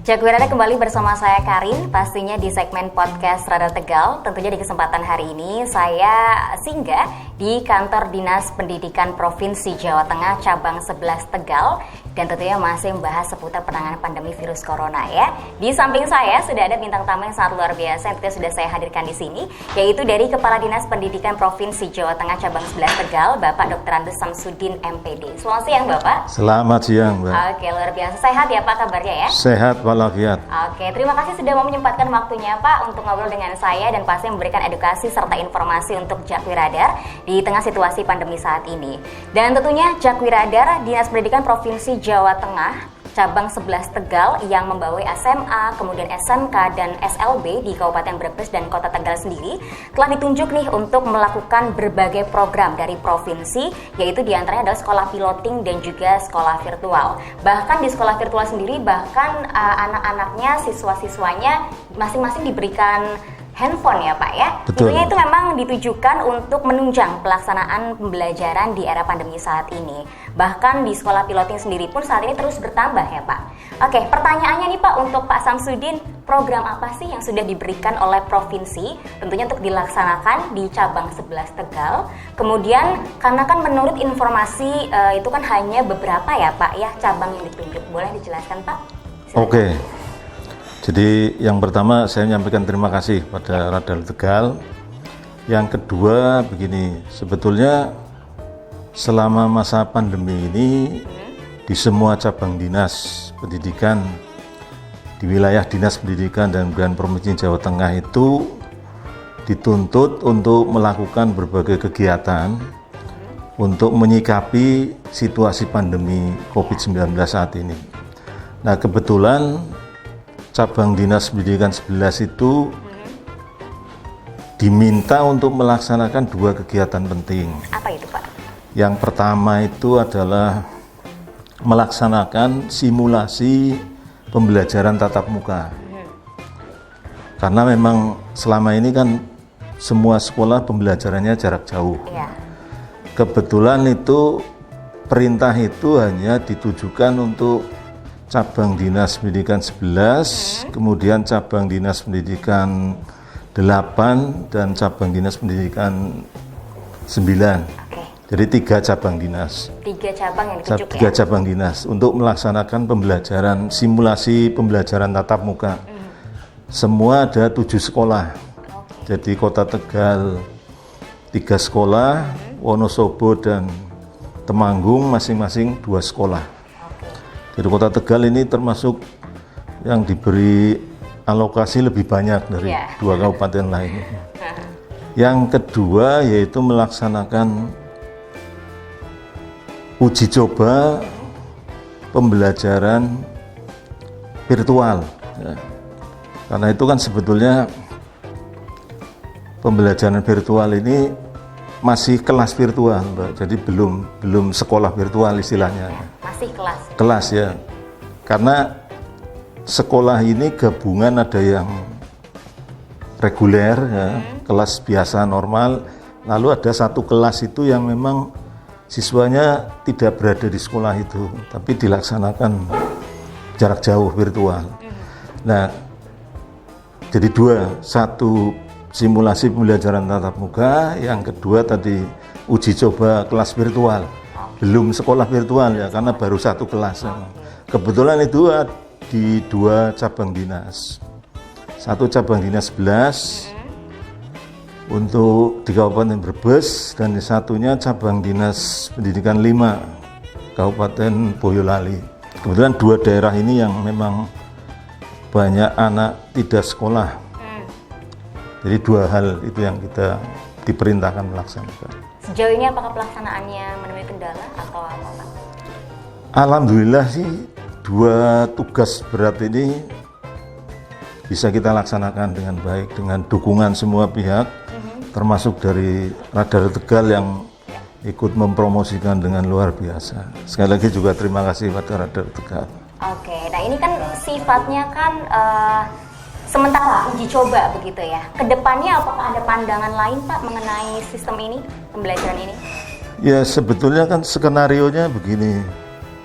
Jakwirada kembali bersama saya Karin, pastinya di segmen podcast Radar Tegal. Tentunya di kesempatan hari ini saya singgah di kantor Dinas Pendidikan Provinsi Jawa Tengah cabang 11 Tegal dan tentunya masih membahas seputar penanganan pandemi virus corona ya. Di samping saya sudah ada bintang tamu yang sangat luar biasa yang sudah saya hadirkan di sini, yaitu dari Kepala Dinas Pendidikan Provinsi Jawa Tengah cabang 11 Tegal, Bapak Dr. Andes Samsudin MPD. Selamat siang Bapak. Selamat siang Mbak. Oke, luar biasa. Sehat ya Pak kabarnya ya? Sehat walafiat. Oke, terima kasih sudah mau menyempatkan waktunya Pak untuk ngobrol dengan saya dan pasti memberikan edukasi serta informasi untuk Jakwiradar di tengah situasi pandemi saat ini. Dan tentunya Jakwiradar Dinas Pendidikan Provinsi Jawa Tengah cabang 11 Tegal yang membawa SMA, kemudian SMK dan SLB di Kabupaten Brebes dan Kota Tegal sendiri telah ditunjuk nih untuk melakukan berbagai program dari provinsi, yaitu diantaranya adalah sekolah piloting dan juga sekolah virtual. Bahkan di sekolah virtual sendiri bahkan anak-anaknya, siswa-siswanya masing-masing diberikan handphone ya Pak ya. Betul. Tentunya itu memang ditujukan untuk menunjang pelaksanaan pembelajaran di era pandemi saat ini. Bahkan di sekolah piloting sendiri pun saat ini terus bertambah ya Pak. Oke, pertanyaannya nih Pak untuk Pak Samsudin, program apa sih yang sudah diberikan oleh provinsi tentunya untuk dilaksanakan di cabang 11 Tegal? Kemudian karena kan menurut informasi itu kan hanya beberapa ya Pak ya cabang yang ditunjuk. Boleh dijelaskan Pak? Silakan. Oke. Jadi yang pertama saya menyampaikan terima kasih pada Radar Tegal. Yang kedua begini, sebetulnya selama masa pandemi ini di semua cabang dinas pendidikan di wilayah Dinas Pendidikan dan Kebudayaan Provinsi Jawa Tengah itu dituntut untuk melakukan berbagai kegiatan untuk menyikapi situasi pandemi COVID-19 saat ini. Nah, kebetulan cabang Dinas Pendidikan 11 itu diminta untuk melaksanakan dua kegiatan penting. Apa itu Pak? Yang pertama itu adalah melaksanakan simulasi pembelajaran tatap muka. Karena memang selama ini kan semua sekolah pembelajarannya jarak jauh. Iya. Kebetulan itu perintah itu hanya ditujukan untuk cabang Dinas Pendidikan 11, kemudian cabang Dinas Pendidikan 8 dan cabang Dinas Pendidikan 9. Oke. Jadi 3 cabang dinas. 3 cabang yang ditunjuk 3 cabang dinas untuk melaksanakan pembelajaran simulasi pembelajaran tatap muka. Semua ada 7 sekolah. Oke. Jadi Kota Tegal 3 sekolah, Wonosobo dan Temanggung masing-masing 2 sekolah. Jadi Kota Tegal ini termasuk yang diberi alokasi lebih banyak dari 2 kabupaten lain. Yang kedua yaitu melaksanakan uji coba pembelajaran virtual. Ya. Karena itu kan sebetulnya pembelajaran virtual ini masih kelas virtual, Mbak. Jadi belum sekolah virtual istilahnya. Masih kelas. Kelas ya. Karena sekolah ini gabungan ada yang reguler ya, kelas biasa normal, lalu ada satu kelas itu yang memang siswanya tidak berada di sekolah itu, tapi dilaksanakan jarak jauh virtual. Nah, jadi 2, satu simulasi pembelajaran tatap muka, yang kedua tadi uji coba kelas virtual. Belum sekolah virtual ya, karena baru 1 kelas. Kebetulan itu di 2 cabang dinas. 1 cabang dinas 11 untuk di Kabupaten Brebes dan satunya cabang Dinas Pendidikan 5 Kabupaten Boyolali. Kebetulan 2 daerah ini yang memang banyak anak tidak sekolah. Jadi 2 hal itu yang kita diperintahkan melaksanakan. Sejauh ini apakah pelaksanaannya menemui kendala atau apa Pak? Alhamdulillah sih 2 tugas berat ini bisa kita laksanakan dengan baik dengan dukungan semua pihak, termasuk dari Radar Tegal yang ikut mempromosikan dengan luar biasa. Sekali lagi juga terima kasih pada Radar Tegal. Oke, nah ini kan sifatnya kan sementara uji coba begitu ya. Kedepannya apakah ada pandangan lain Pak mengenai sistem ini, pembelajaran ini? Ya sebetulnya kan skenarionya begini,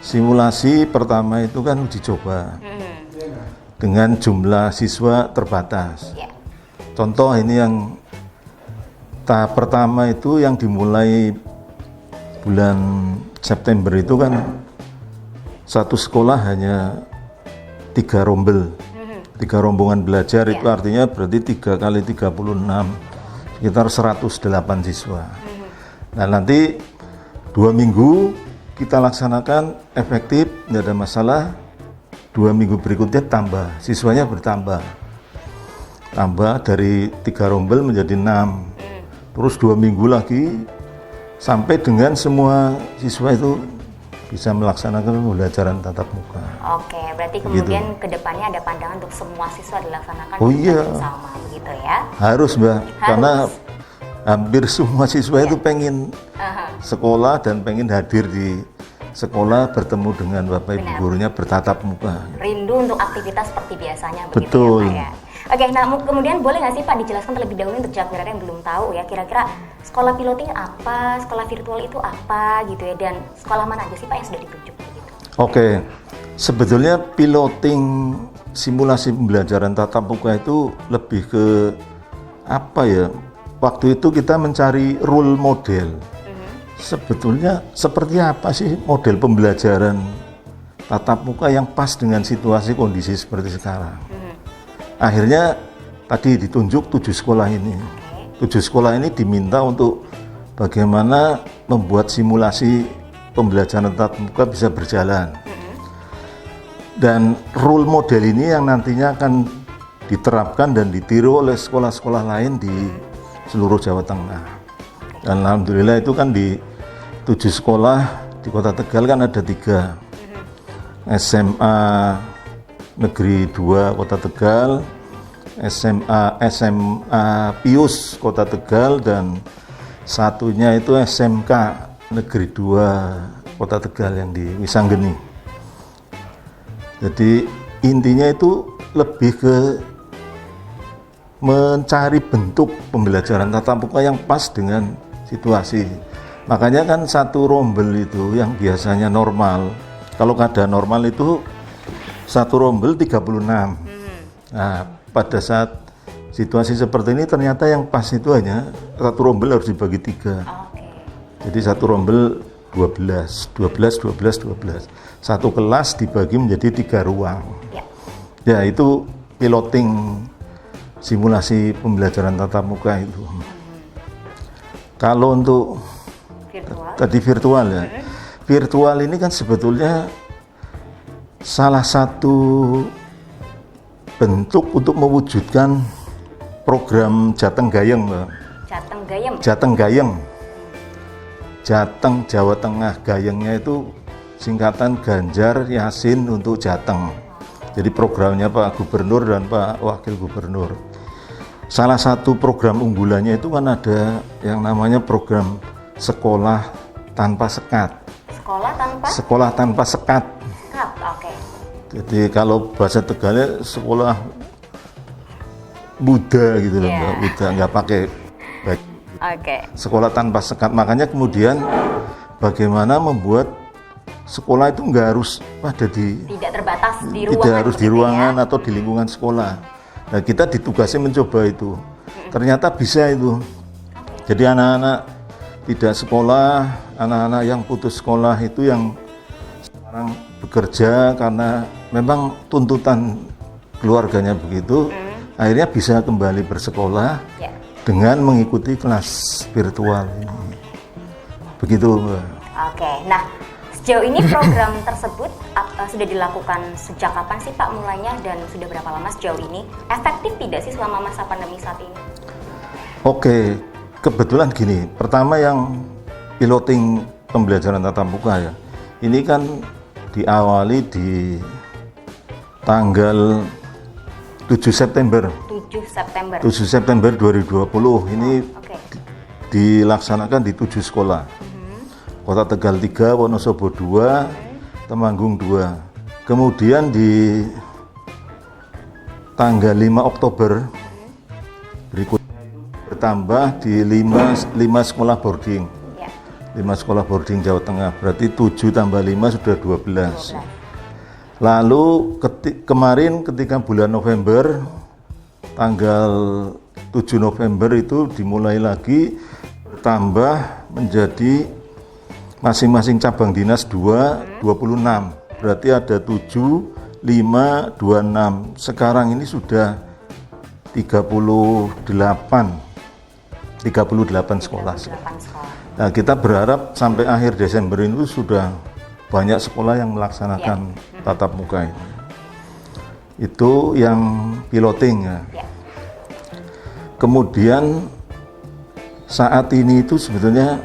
simulasi pertama itu kan uji coba. dengan jumlah siswa terbatas. Ya. Contoh ini yang tahap pertama itu yang dimulai bulan September itu kan satu sekolah hanya 3 rombel, 3 rombongan belajar, itu artinya berarti 3 kali 36, sekitar 108 siswa. Nah nanti 2 minggu kita laksanakan efektif, tidak ada masalah. 2 minggu berikutnya tambah, siswanya bertambah, dari 3 rombel menjadi 6, terus 2 minggu lagi sampai dengan semua siswa itu bisa melaksanakan pembelajaran tatap muka. Oke, berarti kemudian kedepannya ada pandangan untuk semua siswa dilaksanakan sama, begitu ya? Harus Mbak, karena hampir semua siswa itu pengen sekolah dan pengen hadir di sekolah, bertemu dengan Bapak Ibu gurunya bertatap muka. Rindu untuk aktivitas seperti biasanya, begitu. Betul. Ya Pak ya? Oke, nah kemudian boleh nggak sih Pak dijelaskan terlebih dahulu untuk Jakwirader yang belum tahu ya, kira-kira sekolah piloting apa, sekolah virtual itu apa gitu ya, dan sekolah mana aja sih Pak yang sudah ditunjuk gitu? Oke, sebetulnya piloting simulasi pembelajaran tatap muka itu lebih ke apa ya, waktu itu kita mencari role model. Sebetulnya seperti apa sih model pembelajaran tatap muka yang pas dengan situasi kondisi seperti sekarang. Akhirnya tadi ditunjuk 7 sekolah ini. 7 sekolah ini diminta untuk bagaimana membuat simulasi pembelajaran tatap muka bisa berjalan. Dan role model ini yang nantinya akan diterapkan dan ditiru oleh sekolah-sekolah lain di seluruh Jawa Tengah. Dan alhamdulillah itu kan di 7 sekolah di Kota Tegal kan ada 3. SMA Negeri 2 Kota Tegal, SMA Pius Kota Tegal, dan satunya itu SMK Negeri 2 Kota Tegal yang di Wisanggeni. Jadi intinya itu lebih ke mencari bentuk pembelajaran tatap muka yang pas dengan situasi. Makanya kan satu rombel itu yang biasanya normal, kalau keadaan normal itu satu rombel 36. Nah, pada saat situasi seperti ini ternyata yang pas itu hanya satu rombel harus dibagi 3. Jadi satu rombel 12. Satu kelas dibagi menjadi 3 ruang. Ya, itu piloting simulasi pembelajaran tatap muka itu. Kalau untuk tadi virtual ya, virtual ini kan sebetulnya salah satu bentuk untuk mewujudkan program Jateng Gayeng, Mbak. Jateng Gayeng. Jateng Jawa Tengah, Gayengnya itu singkatan Ganjar Yasin untuk Jateng. Jadi programnya Pak Gubernur dan Pak Wakil Gubernur. Salah satu program unggulannya itu kan ada yang namanya program sekolah tanpa sekat. Sekolah tanpa sekat. Oke. Jadi kalau bahasa Tegalnya sekolah Buddha gitu loh, Mbak. Buddha nggak pakai baju. Sekolah tanpa sekat. Makanya kemudian bagaimana membuat sekolah itu nggak harus ada tidak terbatas di ruangan, tidak harus di ruangan atau di lingkungan sekolah. Nah, kita ditugasi mencoba itu. Ternyata bisa itu. Jadi anak-anak tidak sekolah, anak-anak yang putus sekolah itu yang sekarang bekerja karena memang tuntutan keluarganya begitu, akhirnya bisa kembali bersekolah dengan mengikuti kelas virtual ini. Begitu, Mbak. Oke, nah sejauh ini program tersebut sudah dilakukan sejak kapan sih Pak mulainya, dan sudah berapa lama sejauh ini? Efektif tidak sih selama masa pandemi saat ini? Oke, kebetulan gini, pertama yang piloting pembelajaran tatap muka ya, ini kan diawali di tanggal 7 September 2020 ini dilaksanakan di 7 sekolah. Kota Tegal 3, Wonosobo 2, Temanggung 2. Kemudian di tanggal 5 Oktober berikutnya bertambah di 5 sekolah boarding. 5 sekolah boarding Jawa Tengah, berarti 7 tambah 5 sudah 12. Lalu kemarin ketika bulan November, tanggal 7 November itu dimulai lagi bertambah menjadi masing-masing cabang dinas 26. Berarti ada 7, 5, 26. Sekarang ini sudah 38 sekolah. Nah, kita berharap sampai akhir Desember itu sudah banyak sekolah yang melaksanakan tatap muka ini. Itu yang piloting ya. Kemudian saat ini itu sebetulnya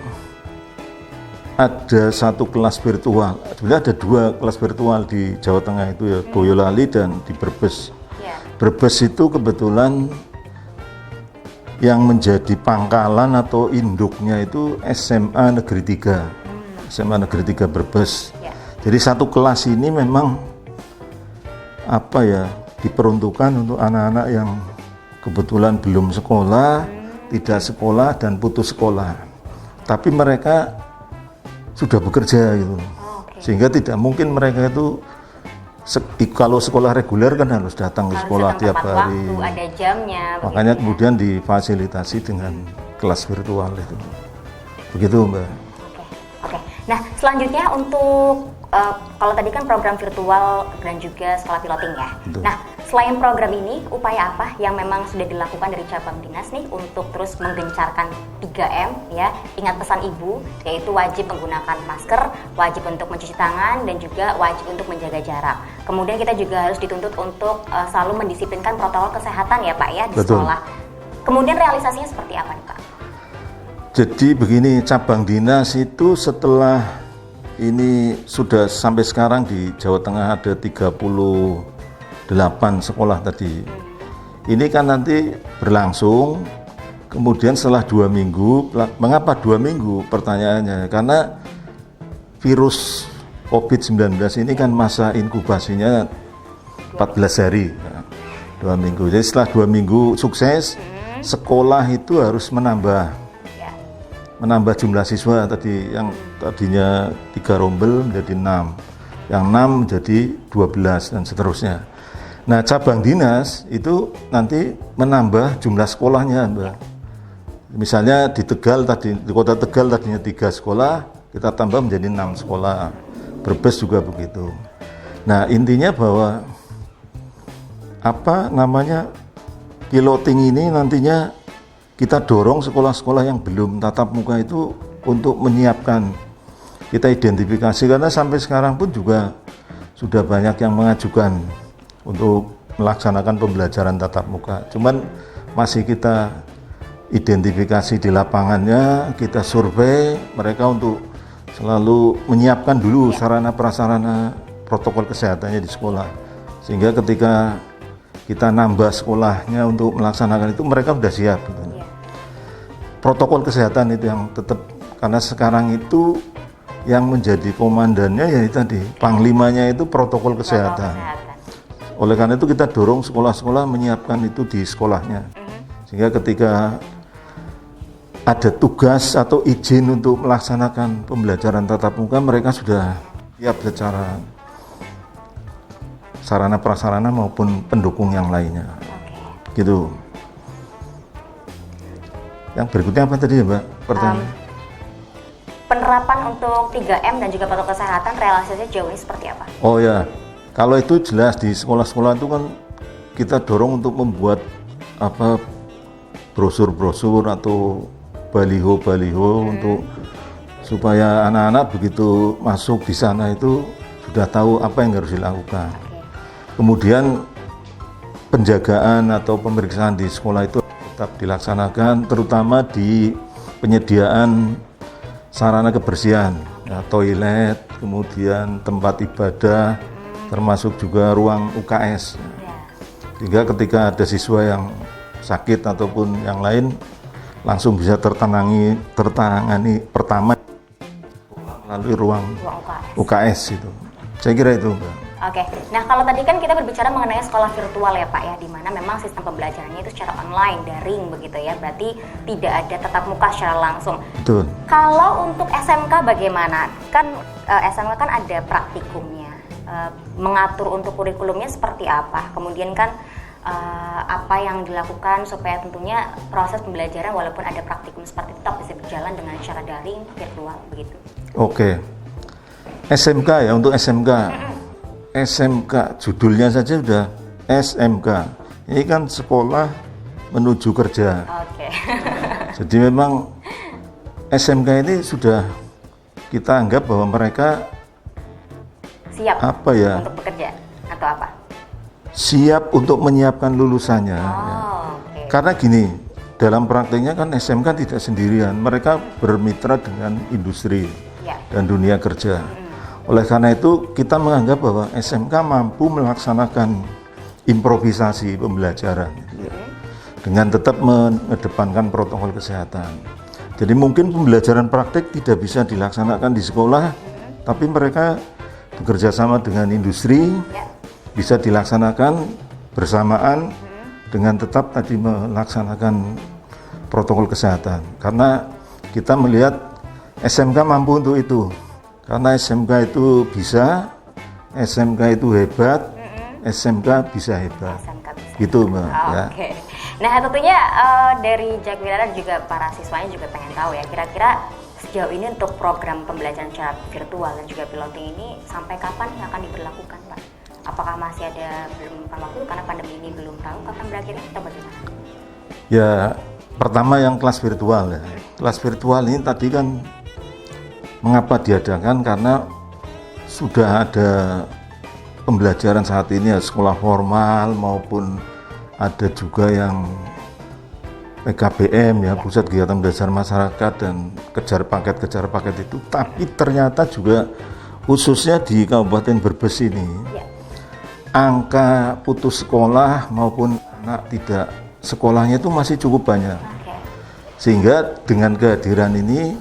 ada satu kelas virtual. Sebenarnya ada 2 kelas virtual di Jawa Tengah itu ya, Boyolali dan di Brebes. Brebes itu kebetulan yang menjadi pangkalan atau induknya itu SMA Negeri 3. SMA Negeri 3 Brebes. Jadi satu kelas ini memang diperuntukkan untuk anak-anak yang kebetulan belum sekolah, tidak sekolah dan putus sekolah. Tapi mereka sudah bekerja gitu. Sehingga tidak mungkin mereka itu kalau sekolah reguler kan harus datang ke sekolah tiap hari. Waktu, ada jamnya. Makanya kemudian difasilitasi dengan kelas virtual itu. Begitu, Mbak. Oke. Nah, selanjutnya untuk kalau tadi kan program virtual dan juga sekolah piloting ya. Betul. Nah, selain program ini, upaya apa yang memang sudah dilakukan dari cabang dinas nih untuk terus menggencarkan 3M ya? Ingat pesan Ibu, yaitu wajib menggunakan masker, wajib untuk mencuci tangan, dan juga wajib untuk menjaga jarak. Kemudian kita juga harus dituntut untuk selalu mendisiplinkan protokol kesehatan ya Pak ya di Betul. sekolah. Kemudian realisasinya seperti apa nih Pak? Jadi begini, cabang dinas itu setelah ini sudah sampai sekarang di Jawa Tengah ada 38 sekolah tadi. Ini kan nanti berlangsung, kemudian setelah 2 minggu, mengapa 2 minggu pertanyaannya? Karena virus COVID-19 ini kan masa inkubasinya 14 hari, 2 minggu. Jadi setelah 2 minggu sukses, sekolah itu harus menambah jumlah siswa tadi, yang tadinya 3 rombel menjadi 6, yang 6 menjadi 12 dan seterusnya. Nah, cabang dinas itu nanti menambah jumlah sekolahnya, Mbak. Misalnya di Tegal tadi, di Kota Tegal tadinya 3 sekolah, kita tambah menjadi 6 sekolah. Brebes juga begitu. Nah, intinya bahwa piloting ini nantinya kita dorong sekolah-sekolah yang belum tatap muka itu untuk menyiapkan. Kita identifikasi karena sampai sekarang pun juga sudah banyak yang mengajukan untuk melaksanakan pembelajaran tatap muka. Cuman masih kita identifikasi di lapangannya, kita survei mereka untuk selalu menyiapkan dulu sarana prasarana protokol kesehatannya di sekolah. Sehingga ketika kita nambah sekolahnya untuk melaksanakan itu, mereka sudah siap gitu. Protokol kesehatan itu yang tetap, karena sekarang itu yang menjadi komandannya ya tadi, panglimanya itu protokol kesehatan. Oleh karena itu kita dorong sekolah-sekolah menyiapkan itu di sekolahnya. Sehingga ketika ada tugas atau izin untuk melaksanakan pembelajaran tatap muka, mereka sudah siap secara sarana prasarana maupun pendukung yang lainnya. Gitu. Yang berikutnya apa tadi ya, Mbak? Pertanyaan. Penerapan untuk 3M dan juga protokol kesehatan realisasinya jauh ini seperti apa? Oh ya, kalau itu jelas di sekolah-sekolah itu kan kita dorong untuk membuat brosur-brosur atau baliho-baliho untuk supaya anak-anak begitu masuk di sana itu sudah tahu apa yang harus dilakukan. Kemudian penjagaan atau pemeriksaan di sekolah itu tetap dilaksanakan, terutama di penyediaan sarana kebersihan, toilet, kemudian tempat ibadah, termasuk juga ruang UKS. Sehingga ketika ada siswa yang sakit ataupun yang lain, langsung bisa tertangani pertama melalui ruang UKS itu. Saya kira itu, Mbak. Oke, nah kalau tadi kan kita berbicara mengenai sekolah virtual ya Pak ya, di mana memang sistem pembelajarannya itu secara online, daring begitu ya, berarti tidak ada tatap muka secara langsung. Betul. Kalau untuk SMK bagaimana? Kan SMK kan ada praktikumnya. mengatur untuk kurikulumnya seperti apa? Kemudian kan apa yang dilakukan supaya tentunya proses pembelajaran walaupun ada praktikum seperti itu tetap bisa berjalan dengan cara daring, virtual begitu. Oke. SMK ya, untuk SMK. SMK judulnya saja sudah SMK. Ini kan sekolah menuju kerja. Oke. Jadi memang SMK ini sudah kita anggap bahwa mereka siap apa ya? Untuk bekerja atau apa? Siap untuk menyiapkan lulusannya. Okay. Karena gini, dalam prakteknya kan SMK tidak sendirian, mereka bermitra dengan industri dan dunia kerja. Oleh karena itu kita menganggap bahwa SMK mampu melaksanakan improvisasi pembelajaran dengan tetap mengedepankan protokol kesehatan. Jadi mungkin pembelajaran praktik tidak bisa dilaksanakan di sekolah, tapi mereka bekerja sama dengan industri, bisa dilaksanakan bersamaan dengan tetap tadi melaksanakan protokol kesehatan. Karena kita melihat SMK mampu untuk itu. Karena SMK itu bisa, SMK itu hebat, SMK bisa hebat. SMK bisa. Gitu Mbak. Ya. Oke. Nah tentunya dari Jakwi Radar juga para siswanya juga pengen tahu ya, kira-kira sejauh ini untuk program pembelajaran secara virtual dan juga piloting ini sampai kapan yang akan diberlakukan Pak? Apakah masih ada belum waktu karena pandemi ini belum tahu kapan berakhirnya atau bagaimana? Ya, pertama yang kelas virtual ya. Kelas virtual ini tadi kan mengapa diadakan karena sudah ada pembelajaran saat ini ya, sekolah formal maupun ada juga yang PKBM ya, Pusat Kegiatan Belajar Masyarakat dan kejar paket itu. Tapi ternyata juga khususnya di Kabupaten Brebes ini angka putus sekolah maupun anak tidak sekolahnya itu masih cukup banyak. Sehingga dengan kehadiran ini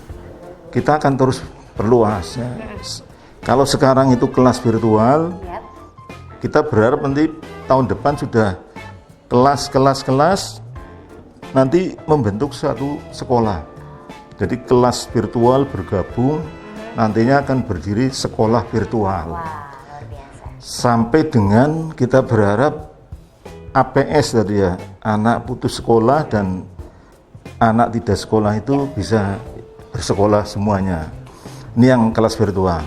kita akan terus perluas ya. Kalau sekarang itu kelas virtual, kita berharap nanti tahun depan sudah kelas nanti membentuk satu sekolah. Jadi kelas virtual bergabung, nantinya akan berdiri sekolah virtual. Sampai dengan kita berharap APS tadi ya, anak putus sekolah dan anak tidak sekolah itu bisa bersekolah semuanya. Ini yang kelas virtual.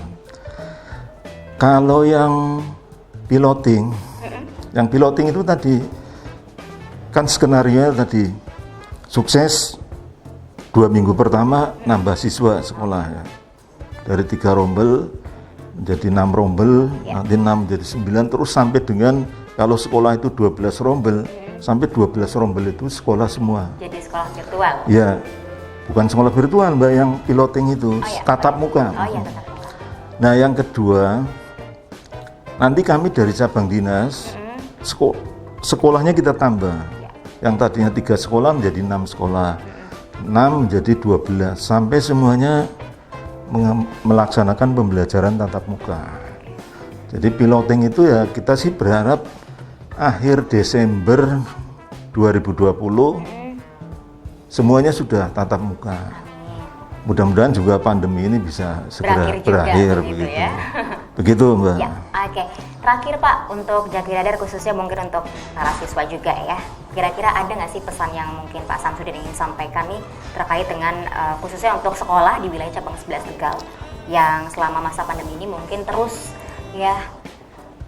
Kalau yang piloting itu tadi kan skenario tadi sukses 2 minggu pertama nambah siswa sekolah ya. Dari 3 rombel menjadi 6 rombel, nanti 6 menjadi 9, terus sampai dengan kalau sekolah itu 12 rombel, sampai 12 rombel itu sekolah semua. Jadi sekolah virtual? Ya, bukan sekolah virtual Mbak, yang piloting itu, tatap muka. Tatap muka. Nah yang kedua, nanti kami dari cabang dinas, sekolahnya kita tambah. Yang tadinya 3 sekolah menjadi 6 sekolah, 6 menjadi 12, sampai semuanya melaksanakan pembelajaran tatap muka. Jadi piloting itu ya kita sih berharap akhir Desember 2020 semuanya sudah tatap muka. Mudah-mudahan juga pandemi ini bisa segera berakhir begitu. Ya. Begitu Mbak. Ya, oke. Terakhir Pak, untuk Jakwi Radar khususnya mungkin untuk para siswa juga ya. Kira-kira ada nggak sih pesan yang mungkin Pak Samsudin ingin sampaikan nih terkait dengan khususnya untuk sekolah di wilayah cabang 11 Tegal yang selama masa pandemi ini mungkin terus ya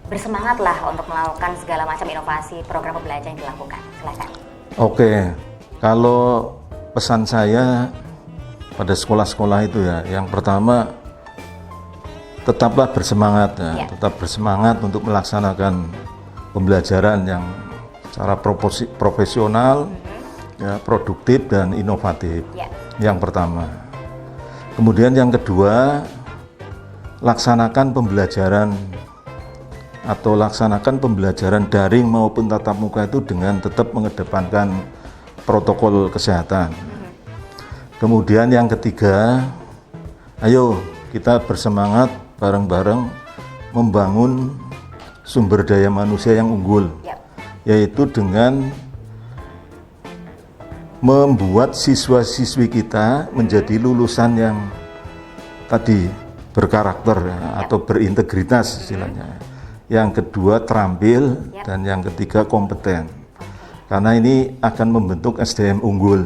bersemangat lah untuk melakukan segala macam inovasi program pembelajaran yang dilakukan. Silakan. Oke, kalau pesan saya pada sekolah-sekolah itu ya, yang pertama tetaplah bersemangat ya, tetap bersemangat untuk melaksanakan pembelajaran yang secara profesional, ya, produktif dan inovatif. Yang pertama. Kemudian yang kedua, laksanakan pembelajaran daring maupun tatap muka itu dengan tetap mengedepankan protokol kesehatan. Kemudian yang ketiga, ayo kita bersemangat bareng-bareng membangun sumber daya manusia yang unggul, yaitu dengan membuat siswa-siswi kita menjadi lulusan yang tadi berkarakter atau berintegritas istilahnya. yang kedua terampil, dan yang ketiga kompeten. Karena ini akan membentuk SDM unggul.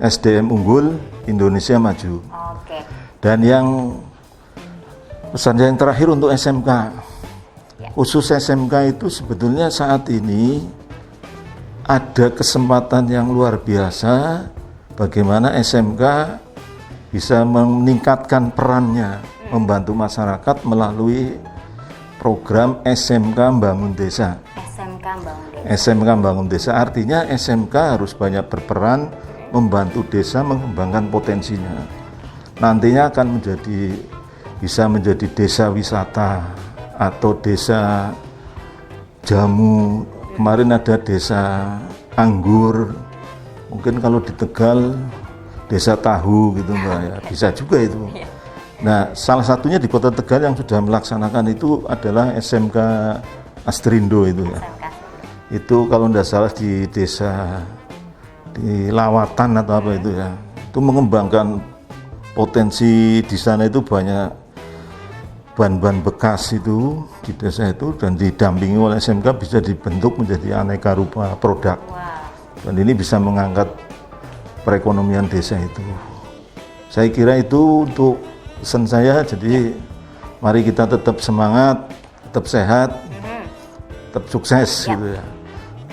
SDM unggul Indonesia maju. Oke. Dan yang pesan yang terakhir untuk SMK. Khusus SMK itu sebetulnya saat ini ada kesempatan yang luar biasa bagaimana SMK bisa meningkatkan perannya membantu masyarakat melalui program SMK Bangun Desa. SMK Bangun Desa. SMK Bangun Desa artinya SMK harus banyak berperan membantu desa mengembangkan potensinya. Nantinya akan bisa menjadi desa wisata atau desa jamu. Kemarin ada desa anggur, mungkin kalau di Tegal desa tahu gitu Mbak ya, bisa juga itu. Nah, salah satunya di Kota Tegal yang sudah melaksanakan itu adalah SMK Astrindo itu ya. Itu kalau tidak salah di desa di Lawatan atau apa itu ya. Itu mengembangkan potensi di sana, itu banyak bahan-bahan bekas itu di desa itu, dan didampingi oleh SMK bisa dibentuk menjadi aneka rupa produk. Dan ini bisa mengangkat perekonomian desa itu. Saya kira itu untuk pesan saya. Jadi mari kita tetap semangat, tetap sehat, tetap sukses gitu ya.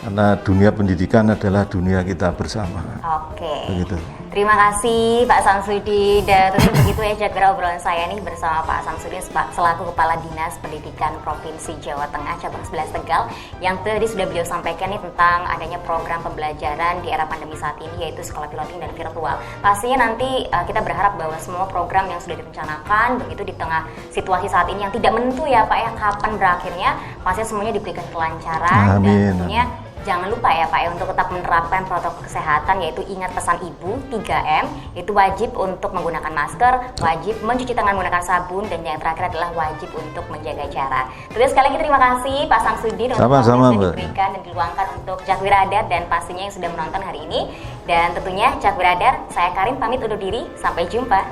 Karena dunia pendidikan adalah dunia kita bersama. Oke. Begitu. Terima kasih Pak Samsudin. Dan tentu begitu ya Jakwira obrolan saya nih bersama Pak Samsudin selaku Kepala Dinas Pendidikan Provinsi Jawa Tengah cabang 11 Tegal, yang tadi sudah beliau sampaikan nih tentang adanya program pembelajaran di era pandemi saat ini, yaitu sekolah piloting dan virtual. Pastinya nanti kita berharap bahwa semua program yang sudah direncanakan begitu di tengah situasi saat ini yang tidak menentu ya Pak ya kapan berakhirnya, pastinya semuanya diberikan kelancaran. Amin. Dan tentunya jangan lupa ya Pak ya untuk tetap menerapkan protokol kesehatan, yaitu ingat pesan Ibu 3M, itu wajib untuk menggunakan masker, wajib mencuci tangan menggunakan sabun, dan yang terakhir adalah wajib untuk menjaga jarak. Terus sekali lagi terima kasih Pak Samsudin untuk waktu yang sudah diberikan dan diluangkan untuk Jakwira Radar dan pastinya yang sudah menonton hari ini. Dan tentunya Jakwira Radar, saya Karin pamit undur diri, sampai jumpa.